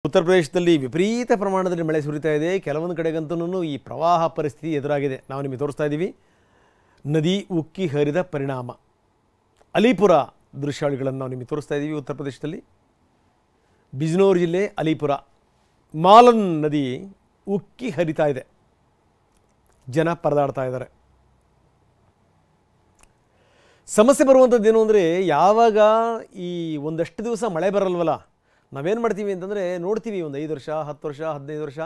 ಉತ್ತರ ಪ್ರದೇಶದಲ್ಲಿ ವಿಪರೀತ ಪ್ರಮಾಣದಲ್ಲಿ ಮಳೆ ಸುರಿತಾ ಇದೆ. ಕೆಲವೊಂದು ಕಡೆಗಂತೂ ಈ ಪ್ರವಾಹ ಪರಿಸ್ಥಿತಿ ಎದುರಾಗಿದೆ. ನಾವು ನಿಮಗೆ ತೋರಿಸ್ತಾ ಇದ್ದೀವಿ ನದಿ ಉಕ್ಕಿ ಹರಿದ ಪರಿಣಾಮ. ಅಲಿಪುರ ದೃಶ್ಯಾವಳಿಗಳನ್ನು ನಾವು ನಿಮಗೆ ತೋರಿಸ್ತಾ ಇದ್ದೀವಿ. ಉತ್ತರ ಪ್ರದೇಶದಲ್ಲಿ ಬಿಜ್ನೋರ್ ಜಿಲ್ಲೆ ಅಲಿಪುರ ಮಾಲನ್ ನದಿ ಉಕ್ಕಿ ಹರಿತಾ ಇದೆ. ಜನ ಪರದಾಡ್ತಾ ಇದ್ದಾರೆ. ಸಮಸ್ಯೆ ಬರುವಂಥದ್ದೇನು ಅಂದರೆ, ಯಾವಾಗ ಈ ಒಂದಷ್ಟು ದಿವಸ ಮಳೆ ಬರಲ್ವಲ್ಲ, ನಾವೇನು ಮಾಡ್ತೀವಿ ಅಂತಂದರೆ ನೋಡ್ತೀವಿ, ಒಂದು 5 ವರ್ಷ 10 ವರ್ಷ 15 ವರ್ಷ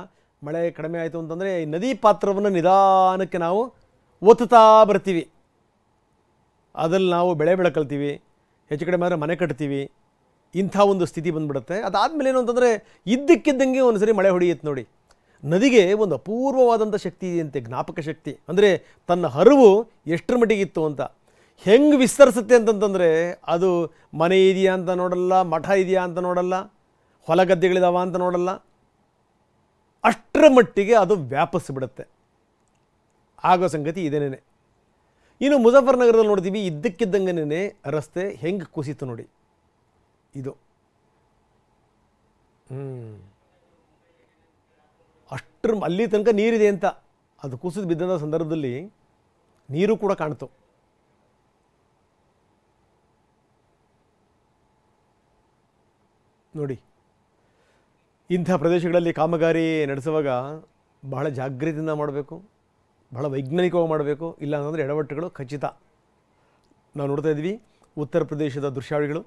ಮಳೆ ಕಡಿಮೆ ಆಯಿತು ಅಂತಂದರೆ ಈ ನದಿ ಪಾತ್ರವನ್ನು ನಿಧಾನಕ್ಕೆ ನಾವು ಒತ್ತುತ್ತಾ ಬರ್ತೀವಿ. ಅದ್ರಲ್ಲಿ ನಾವು ಬೆಳೆ ಬೆಳಕಲ್ತೀವಿ, ಹೆಚ್ಚು ಕಡಿಮೆ ಆದರೆ ಮನೆ ಕಟ್ತೀವಿ. ಇಂಥ ಒಂದು ಸ್ಥಿತಿ ಬಂದುಬಿಡುತ್ತೆ. ಅದಾದಮೇಲೆ ಏನು ಅಂತಂದರೆ ಇದ್ದಕ್ಕಿದ್ದಂಗೆ ಒಂದು ಸರಿ ಮಳೆ ಹೊಡೆಯುತ್ತೆ ನೋಡಿ. ನದಿಗೆ ಒಂದು ಅಪೂರ್ವವಾದಂಥ ಶಕ್ತಿ ಇದೆಯಂತೆ, ಜ್ಞಾಪಕ ಶಕ್ತಿ. ಅಂದರೆ ತನ್ನ ಹರಿವು ಎಷ್ಟರ ಮಟ್ಟಿಗಿತ್ತು ಅಂತ, ಹೆಂಗೆ ವಿಸ್ತರಿಸುತ್ತೆ ಅಂತಂತಂದರೆ ಅದು ಮನೆ ಇದೆಯಾ ಅಂತ ನೋಡಲ್ಲ, ಮಠ ಇದೆಯಾ ಅಂತ ನೋಡಲ್ಲ, ಹೊಲ ಗದ್ದೆಗಳಿದಾವ ಅಂತ ನೋಡಲ್ಲ, ಅಷ್ಟರ ಮಟ್ಟಿಗೆ ಅದು ವ್ಯಾಪಿಸಿಬಿಡುತ್ತೆ. ಆಗೋ ಸಂಗತಿ ಇದೇನೇ. ಇನ್ನು ಮುಜಫರ್ನಗರದಲ್ಲಿ ನೋಡ್ತೀವಿ, ಇದ್ದಕ್ಕಿದ್ದಂಗೆ ರಸ್ತೆ ಹೆಂಗೆ ಕುಸಿತು ನೋಡಿ. ಇದು ಅಷ್ಟರ ಅಲ್ಲಿ ತನಕ ನೀರಿದೆ ಅಂತ, ಅದು ಕುಸಿದು ಬಿದ್ದಂಥ ಸಂದರ್ಭದಲ್ಲಿ ನೀರು ಕೂಡ ಕಾಣ್ತು. ನೋಡಿ, ಇಂಥ ಪ್ರದೇಶಗಳಲ್ಲಿ ಕಾಮಗಾರಿ ನಡೆಸುವಾಗ ಬಹಳ ಜಾಗೃತಿಯಿಂದ ಮಾಡಬೇಕು, ಬಹಳ ವೈಜ್ಞಾನಿಕವಾಗಿ ಮಾಡಬೇಕು. ಇಲ್ಲ ಅಂತಂದರೆ ಎಡವಟ್ಟುಗಳು ಖಚಿತ. ನಾವು ನೋಡ್ತಾ ಇದ್ವಿ ಉತ್ತರ ಪ್ರದೇಶದ ದೃಶ್ಯಾವಳಿಗಳು.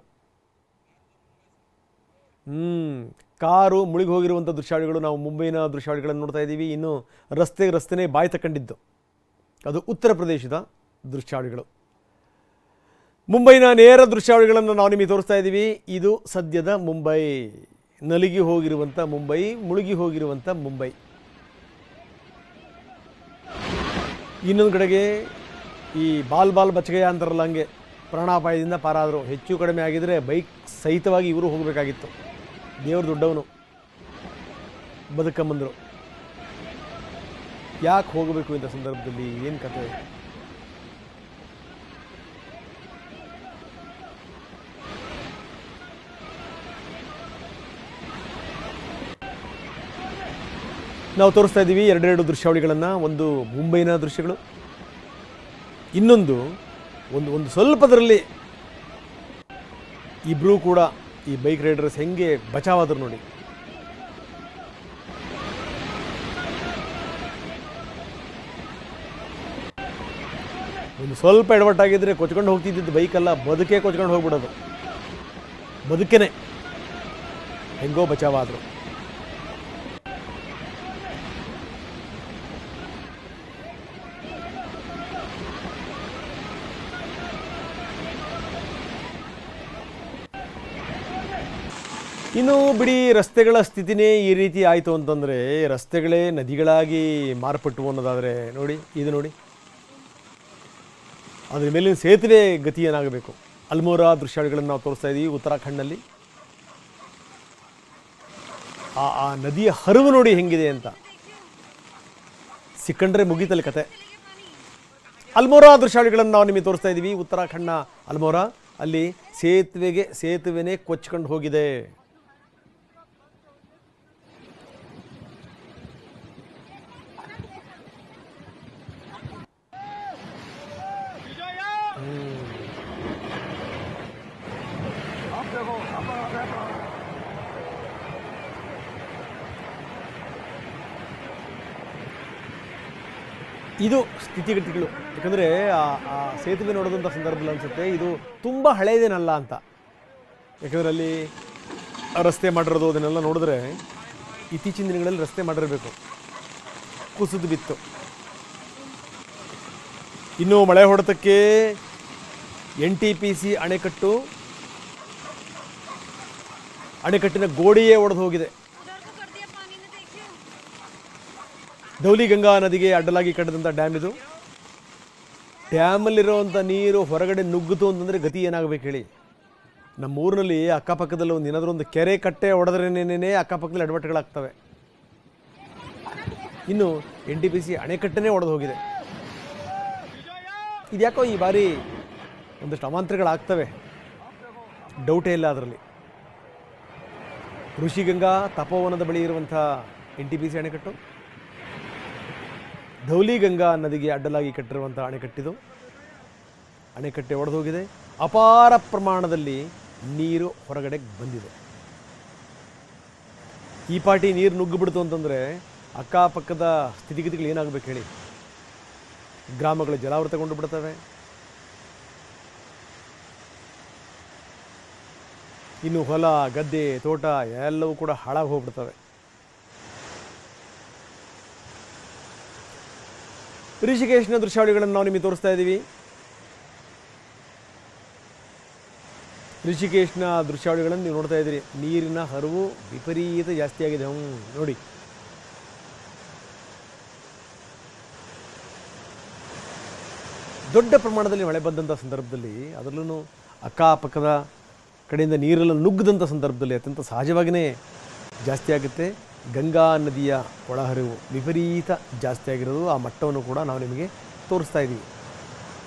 ಕಾರು ಮುಳುಗಿ ಹೋಗಿರುವಂಥ ದೃಶ್ಯಾವಳಿಗಳು. ನಾವು ಮುಂಬೈನ ದೃಶ್ಯಾವಳಿಗಳನ್ನು ನೋಡ್ತಾ ಇದ್ದೀವಿ. ಇನ್ನು ರಸ್ತೆನೇ ಬಾಯಿ ತಗೊಂಡಿದ್ದು, ಅದು ಉತ್ತರ ಪ್ರದೇಶದ ದೃಶ್ಯಾವಳಿಗಳು. ಮುಂಬೈನ ನೇರ ದೃಶ್ಯಾವಳಿಗಳನ್ನು ನಾವು ನಿಮಗೆ ತೋರಿಸ್ತಾ ಇದ್ದೀವಿ. ಇದು ಸದ್ಯದ ಮುಂಬೈ, ನಲುಗಿ ಹೋಗಿರುವಂಥ ಮುಂಬೈ, ಮುಳುಗಿ ಹೋಗಿರುವಂಥ ಮುಂಬೈ. ಇನ್ನೊಂದು ಕಡೆಗೆ ಈ ಬಾಲ್ ಬಚ್ಚಗಯ್ಯ ಅಂತಾರಲ್ಲ, ಹಂಗೆ ಪ್ರಾಣಾಪಾಯದಿಂದ ಪಾರಾದರು. ಹೆಚ್ಚು ಕಡಿಮೆ ಆಗಿದ್ದರೆ ಬೈಕ್ ಸಹಿತವಾಗಿ ಇವರು ಹೋಗಬೇಕಾಗಿತ್ತು. ದೇವರು ದೊಡ್ಡವನು, ಬದುಕಂಬಂದರು. ಯಾಕೆ ಹೋಗಬೇಕು ಇಂಥ ಸಂದರ್ಭದಲ್ಲಿ? ಏನು ಕತೆ? ನಾವು ತೋರಿಸ್ತಾ ಇದ್ದೀವಿ ಎರಡೆರಡು ದೃಶ್ಯಾವಳಿಗಳನ್ನು. ಒಂದು ಮುಂಬೈನ ದೃಶ್ಯಗಳು, ಇನ್ನೊಂದು ಒಂದು ಸ್ವಲ್ಪದರಲ್ಲಿ ಇಬ್ಬರೂ ಕೂಡ ಈ ಬೈಕ್ ರೈಡರ್ಸ್ ಹೆಂಗೆ ಬಚಾವಾದರು ನೋಡಿ. ಒಂದು ಸ್ವಲ್ಪ ಎಡವಟ್ಟಾಗಿದ್ದರೆ ಕೊಚ್ಕೊಂಡು ಹೋಗ್ತಿದ್ದಿದ್ದು ಬೈಕಲ್ಲ, ಬದುಕೇ ಕೊಚ್ಕೊಂಡು ಹೋಗ್ಬಿಡೋದು. ಬದುಕೇನೆ ಹೆಂಗೋ ಬಚಾವಾದರು. ಇನ್ನು ಬಿಡಿ, ರಸ್ತೆಗಳ ಸ್ಥಿತಿನೇ ಈ ರೀತಿ ಆಯಿತು ಅಂತಂದರೆ, ರಸ್ತೆಗಳೇ ನದಿಗಳಾಗಿ ಮಾರ್ಪಟ್ಟು ಅನ್ನೋದಾದರೆ ನೋಡಿ, ಇದು ನೋಡಿ, ಅದರ ಮೇಲಿನ ಸೇತುವೆ ಗತಿ ಏನಾಗಬೇಕು. ಅಲ್ಮೋರಾ ದೃಶ್ಯಾವಳಿಗಳನ್ನು ನಾವು ತೋರಿಸ್ತಾ ಇದ್ದೀವಿ ಉತ್ತರಾಖಂಡ್ನಲ್ಲಿ. ಆ ನದಿಯ ಹರಿವು ನೋಡಿ ಹೆಂಗಿದೆ ಅಂತ. ಸಿಕ್ಕಂಡ್ರೆ ಮುಗೀತಲ್ಲಿ ಕತೆ. ಅಲ್ಮೋರಾ ದೃಶ್ಯಾವಳಿಗಳನ್ನು ನಾವು ನಿಮಗೆ ತೋರಿಸ್ತಾ ಇದ್ದೀವಿ. ಉತ್ತರಾಖಂಡ್ನ ಅಲ್ಮೋರಾ, ಅಲ್ಲಿ ಸೇತುವೆನೇ ಕೊಚ್ಕೊಂಡು ಹೋಗಿದೆ. ಇದು ಸ್ಥಿತಿಗತಿಗಳು. ಯಾಕಂದರೆ ಆ ಸೇತುವೆ ನೋಡೋದಂಥ ಸಂದರ್ಭದಲ್ಲಿ ಅನಿಸುತ್ತೆ ಇದು ತುಂಬ ಹಳೆಯದೇನಲ್ಲ ಅಂತ. ಯಾಕಂದರೆ ಅಲ್ಲಿ ರಸ್ತೆ ಮಾಡಿರೋದು ಅದನ್ನೆಲ್ಲ ನೋಡಿದ್ರೆ ಇತ್ತೀಚಿನ ದಿನಗಳಲ್ಲಿ ರಸ್ತೆ ಮಾಡಿರಬೇಕು, ಕುಸಿದು ಬಿತ್ತು. ಇನ್ನು ಮಳೆ ಹೊಡೆತಕ್ಕೆ NTPC ಅಣೆಕಟ್ಟಿನ ಗೋಡೆಯೇ ಒಡೆದು ಹೋಗಿದೆ. ಧೌಲಿಗಂಗಾ ನದಿಗೆ ಅಡ್ಡಲಾಗಿ ಕಟ್ಟಿದಂಥ ಡ್ಯಾಮ್ ಇದು. ಡ್ಯಾಮಲ್ಲಿರೋವಂಥ ನೀರು ಹೊರಗಡೆ ನುಗ್ಗಿತು ಅಂತಂದರೆ ಗತಿ ಏನಾಗಬೇಕು ಹೇಳಿ. ನಮ್ಮ ಊರಿನಲ್ಲಿ ಅಕ್ಕಪಕ್ಕದಲ್ಲಿ ಏನಾದರೂ ಒಂದು ಕೆರೆ ಕಟ್ಟೆ ಹೊಡೆದ್ರೇನೇ ಅಕ್ಕಪಕ್ಕದಲ್ಲಿ ಅಡವಟ್ಟುಗಳಾಗ್ತವೆ. ಇನ್ನು NTPC ಅಣೆಕಟ್ಟನೇ ಒಡೆದು ಹೋಗಿದೆ. ಇದ್ಯಾಕೋ ಈ ಬಾರಿ ಒಂದಷ್ಟು ಅವಾಂತರಗಳಾಗ್ತವೆ, ಡೌಟೇ ಇಲ್ಲ ಅದರಲ್ಲಿ. ಋಷಿಗಂಗಾ ತಪೋವನದ ಬಳಿ ಇರುವಂಥ NTPC ಅಣೆಕಟ್ಟು, ಧೌಲಿಗಂಗಾ ನದಿಗೆ ಅಡ್ಡಲಾಗಿ ಕಟ್ಟಿರುವಂಥ ಅಣೆಕಟ್ಟಿದು. ಅಣೆಕಟ್ಟೆ ಒಡೆದು ಹೋಗಿದೆ. ಅಪಾರ ಪ್ರಮಾಣದಲ್ಲಿ ನೀರು ಹೊರಗಡೆ ಬಂದಿದೆ. ಈ ಪಾಟಿ ನೀರು ನುಗ್ಗಿಬಿಡ್ತು ಅಂತಂದರೆ ಅಕ್ಕಪಕ್ಕದ ಸ್ಥಿತಿಗತಿಗಳು ಏನಾಗಬೇಕು ಹೇಳಿ. ಗ್ರಾಮಗಳು ಜಲಾವೃತಗೊಂಡು ಬಿಡ್ತವೆ. ಇನ್ನು ಹೊಲ ಗದ್ದೆ ತೋಟ ಎಲ್ಲವೂ ಕೂಡ ಹಾಳಾಗಿ ಹೋಗ್ಬಿಡ್ತವೆ. ಋಷಿಕೇಶ್ನ ದೃಶ್ಯಾವಳಿಗಳನ್ನು ನಾವು ನಿಮಗೆ ತೋರಿಸ್ತಾ ಇದ್ದೀವಿ. ಋಷಿಕೇಶ್ನ ದೃಶ್ಯಾವಳಿಗಳನ್ನು ನೀವು ನೋಡ್ತಾ ಇದ್ದೀರಿ. ನೀರಿನ ಹರಿವು ವಿಪರೀತ ಜಾಸ್ತಿ ಆಗಿದೆ. ನೋಡಿ, ದೊಡ್ಡ ಪ್ರಮಾಣದಲ್ಲಿ ಮಳೆ ಬಂದಂಥ ಸಂದರ್ಭದಲ್ಲಿ, ಅದರಲ್ಲೂ ಅಕ್ಕಪಕ್ಕದ ಕಡೆಯಿಂದ ನೀರೆಲ್ಲ ನುಗ್ಗದಂಥ ಸಂದರ್ಭದಲ್ಲಿ ಅತ್ಯಂತ ಸಹಜವಾಗಿಯೇ ಜಾಸ್ತಿ ಆಗುತ್ತೆ. ಗಂಗಾ ನದಿಯ ಒಳಹರಿವು ವಿಪರೀತ ಜಾಸ್ತಿ ಆಗಿರೋದು, ಆ ಮಟ್ಟವನ್ನು ಕೂಡ ನಾವು ನಿಮಗೆ ತೋರಿಸ್ತಾ ಇದ್ದೀವಿ.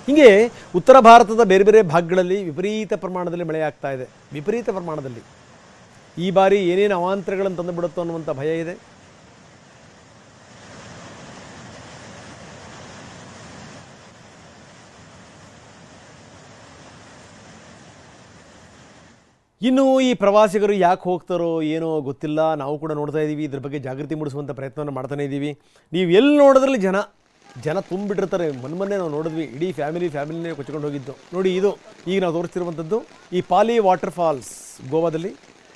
ಹೀಗೆ ಉತ್ತರ ಭಾರತದ ಬೇರೆ ಬೇರೆ ಭಾಗಗಳಲ್ಲಿ ವಿಪರೀತ ಪ್ರಮಾಣದಲ್ಲಿ ಮಳೆ ಆಗ್ತಾ ಇದೆ. ವಿಪರೀತ ಪ್ರಮಾಣದಲ್ಲಿ ಈ ಬಾರಿ ಏನೇನು ಅವಾಂತರಗಳನ್ನು ತಂದು ಬಿಡುತ್ತೋ ಅನ್ನುವಂಥ ಭಯ ಇದೆ. ಇನ್ನು ಈ ಪ್ರವಾಸಿಗರು ಯಾಕೆ ಹೋಗ್ತಾರೋ ಏನೋ ಗೊತ್ತಿಲ್ಲ. ನಾವು ಕೂಡ ನೋಡ್ತಾ ಇದ್ದೀವಿ, ಇದ್ರ ಬಗ್ಗೆ ಜಾಗೃತಿ ಮೂಡಿಸುವಂಥ ಪ್ರಯತ್ನವನ್ನು ಮಾಡ್ತಾನೆ ಇದ್ದೀವಿ. ನೀವು ಎಲ್ಲಿ ನೋಡಿದ್ರಲ್ಲಿ ಜನ ತುಂಬಿಟ್ಟಿರ್ತಾರೆ. ಮೊನ್ನೆ ನಾವು ನೋಡಿದ್ವಿ, ಇಡೀ ಫ್ಯಾಮಿಲಿನೇ ಕೊಚ್ಕೊಂಡು ಹೋಗಿದ್ದು. ನೋಡಿ, ಇದು ಈಗ ನಾವು ತೋರಿಸ್ತಿರುವಂಥದ್ದು ಈ ಪಾಲಿ ವಾಟರ್ ಫಾಲ್ಸ್ ಗೋವಾದಲ್ಲಿ.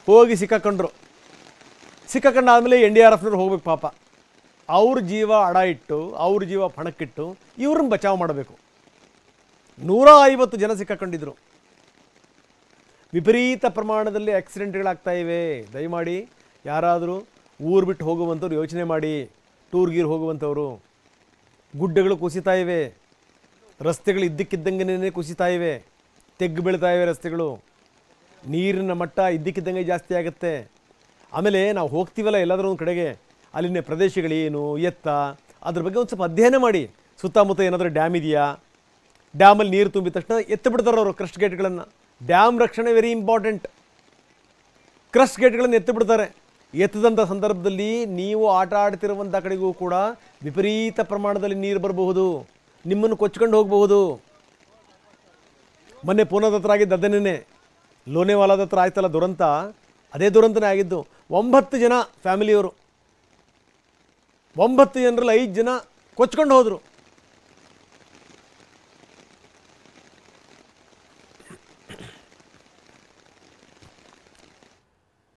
ಹೋಗಿ ಸಿಕ್ಕಾಕೊಂಡಾದಮೇಲೆ NDRFನವ್ರು ಹೋಗ್ಬೇಕು ಪಾಪ. ಅವ್ರ ಜೀವ ಅಡ ಇಟ್ಟು, ಅವ್ರ ಜೀವ ಪಣಕ್ಕಿಟ್ಟು ಇವ್ರನ್ನ ಬಚಾವ್ ಮಾಡಬೇಕು. 150 ಜನ ಸಿಕ್ಕಾಕೊಂಡಿದ್ರು. ವಿಪರೀತ ಪ್ರಮಾಣದಲ್ಲಿ ಆಕ್ಸಿಡೆಂಟ್ಗಳಾಗ್ತಾ ಇವೆ. ದಯಮಾಡಿ ಯಾರಾದರೂ ಊರು ಬಿಟ್ಟು ಹೋಗುವಂಥವ್ರು ಯೋಚನೆ ಮಾಡಿ. ಟೂರ್ಗೀರ್ ಹೋಗುವಂಥವ್ರು. ಗುಡ್ಡಗಳು ಕುಸಿತಾ ಇವೆ, ರಸ್ತೆಗಳು ಇದ್ದಕ್ಕಿದ್ದಂಗೆ ಕುಸಿತಾ ಇವೆ, ತೆಗ್ಗು ಬೀಳ್ತಾ ಇವೆ ರಸ್ತೆಗಳು. ನೀರಿನ ಮಟ್ಟ ಇದ್ದಕ್ಕಿದ್ದಂಗೆ ಜಾಸ್ತಿ ಆಗುತ್ತೆ. ಆಮೇಲೆ ನಾವು ಹೋಗ್ತೀವಲ್ಲ ಎಲ್ಲಾದರೂ ಒಂದು ಕಡೆಗೆ, ಅಲ್ಲಿನ ಪ್ರದೇಶಗಳೇನು ಎತ್ತ, ಅದ್ರ ಬಗ್ಗೆ ಒಂದು ಸ್ವಲ್ಪ ಅಧ್ಯಯನ ಮಾಡಿ. ಸುತ್ತಮುತ್ತ ಏನಾದರೂ ಡ್ಯಾಮ್ ಇದೆಯಾ, ಡ್ಯಾಮಲ್ಲಿ ನೀರು ತುಂಬಿದ ತಕ್ಷಣ ಎತ್ತು ಬಿಡ್ತಾರೆ ಅವರು ಕ್ರಸ್ಟ್ ಗೇಟ್ಗಳನ್ನು. ಡ್ಯಾಮ್ ರಕ್ಷಣೆ ವೆರಿ ಇಂಪಾರ್ಟೆಂಟ್. ಕ್ರಸ್ಟ್ ಗೇಟ್ಗಳನ್ನು ಎತ್ತು ಬಿಡ್ತಾರೆ. ಎತ್ತದಂಥ ಸಂದರ್ಭದಲ್ಲಿ ನೀವು ಆಟ ಆಡ್ತಿರುವಂಥ ಕಡೆಗೂ ಕೂಡ ವಿಪರೀತ ಪ್ರಮಾಣದಲ್ಲಿ ನೀರು ಬರಬಹುದು, ನಿಮ್ಮನ್ನು ಕೊಚ್ಕೊಂಡು ಹೋಗಬಹುದು. ಮೊನ್ನೆ ಪೂನಾದ ಹತ್ರ ಆಗಿದ್ದು ಅದನ್ನೇ, ಲೋನೆವಾಲಾದ ಹತ್ರ ಆಯ್ತಲ್ಲ ದುರಂತ, ಅದೇ ದುರಂತನೇ ಆಗಿದ್ದು. 9 ಜನ ಫ್ಯಾಮಿಲಿಯವರು, 9 ಜನರಲ್ಲಿ 5 ಜನ ಕೊಚ್ಕೊಂಡು ಹೋದರು.